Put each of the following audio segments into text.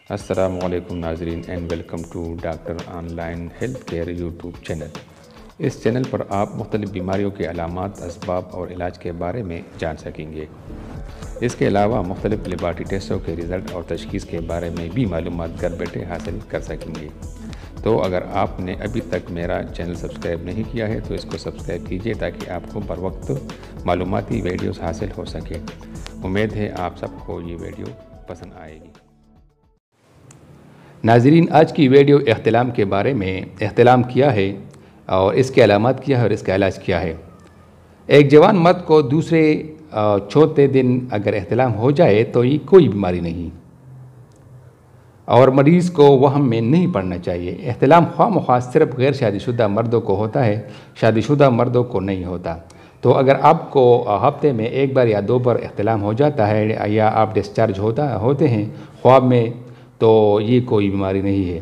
السلام علیکم ناظرین and welcome to doctor online health care YouTube channel. اس چینل پر آپ مختلف بیماریوں کے علامات، اسباب اور علاج کے بارے میں جان سکیں گے۔ اس کے علاوہ مختلف لیبارٹری ٹیسٹوں کے رزلٹ اور تشخیص کے بارے میں بھی معلومات گھر بیٹھے حاصل کر سکیں گے۔ تو اگر آپ نے ابھی تک میرا چینل سبسکرائب نہیں کیا ہے تو اس کو سبسکرائب کیجیے تاکہ آپ کو بر وقت معلوماتی ویڈیوز حاصل ہو سکے۔ امید ہے آپ سب کو یہ ویڈیو پسند آئے گی۔ ناظرین، آج کی ویڈیو احتلام کے بارے میں، احتلام کیا ہے اور اس کے علامات کیا ہے اور اس کا علاج کیا ہے۔ ایک جوان مرد کو دوسرے چوتھے دن اگر احتلام ہو جائے تو یہ کوئی بیماری نہیں اور مریض کو وہم میں نہیں پڑنا چاہیے۔ احتلام خواہ مخواہ صرف غیر شادی شدہ مردوں کو ہوتا ہے، شادی شدہ مردوں کو نہیں ہوتا۔ تو اگر آپ کو ہفتے میں ایک بار یا دو بار احتلام ہو جاتا ہے یا آپ ڈسچارج ہوتے ہیں خواب میں، تو یہ کوئی بیماری نہیں ہے۔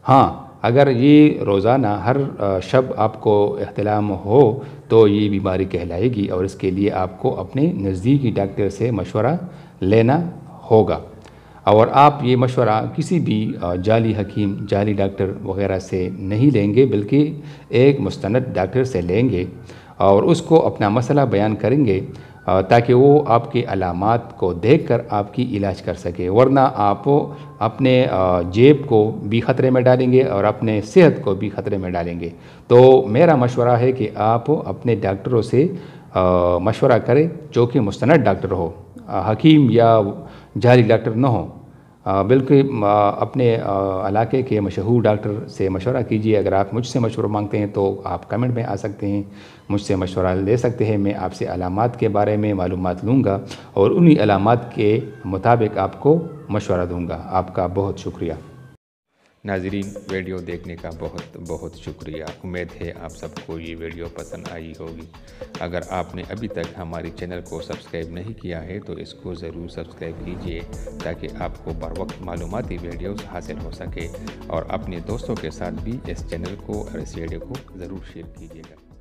ہاں، اگر یہ روزانہ ہر شب آپ کو احتلام ہو تو یہ بیماری کہلائے گی اور اس کے لیے آپ کو اپنے نزدیکی ڈاکٹر سے مشورہ لینا ہوگا۔ اور آپ یہ مشورہ کسی بھی جعلی حکیم، جعلی ڈاکٹر وغیرہ سے نہیں لیں گے، بلکہ ایک مستند ڈاکٹر سے لیں گے اور اس کو اپنا مسئلہ بیان کریں گے تاکہ وہ آپ کے علامات کو دیکھ کر آپ کی علاج کر سکے، ورنہ آپ اپنے جیب کو بھی خطرے میں ڈالیں گے اور اپنے صحت کو بھی خطرے میں ڈالیں گے۔ تو میرا مشورہ ہے کہ آپ اپنے ڈاکٹروں سے مشورہ کریں جو کہ مستند ڈاکٹر ہو، حکیم یا جعلی ڈاکٹر نہ ہو، بلکہ اپنے علاقے کے مشہور ڈاکٹر سے مشورہ کیجیے۔ اگر آپ مجھ سے مشورہ مانگتے ہیں تو آپ کمنٹ میں آ سکتے ہیں، مجھ سے مشورہ لے سکتے ہیں۔ میں آپ سے علامات کے بارے میں معلومات لوں گا اور انہی علامات کے مطابق آپ کو مشورہ دوں گا۔ آپ کا بہت شکریہ۔ ناظرین، ویڈیو دیکھنے کا بہت بہت شکریہ۔ امید ہے آپ سب کو یہ ویڈیو پسند آئی ہوگی۔ اگر آپ نے ابھی تک ہماری چینل کو سبسکرائب نہیں کیا ہے تو اس کو ضرور سبسکرائب کیجیے تاکہ آپ کو بر وقت معلوماتی ویڈیوز حاصل ہو سکے، اور اپنے دوستوں کے ساتھ بھی اس چینل کو اور اس ویڈیو کو ضرور شیئر کیجیے گا۔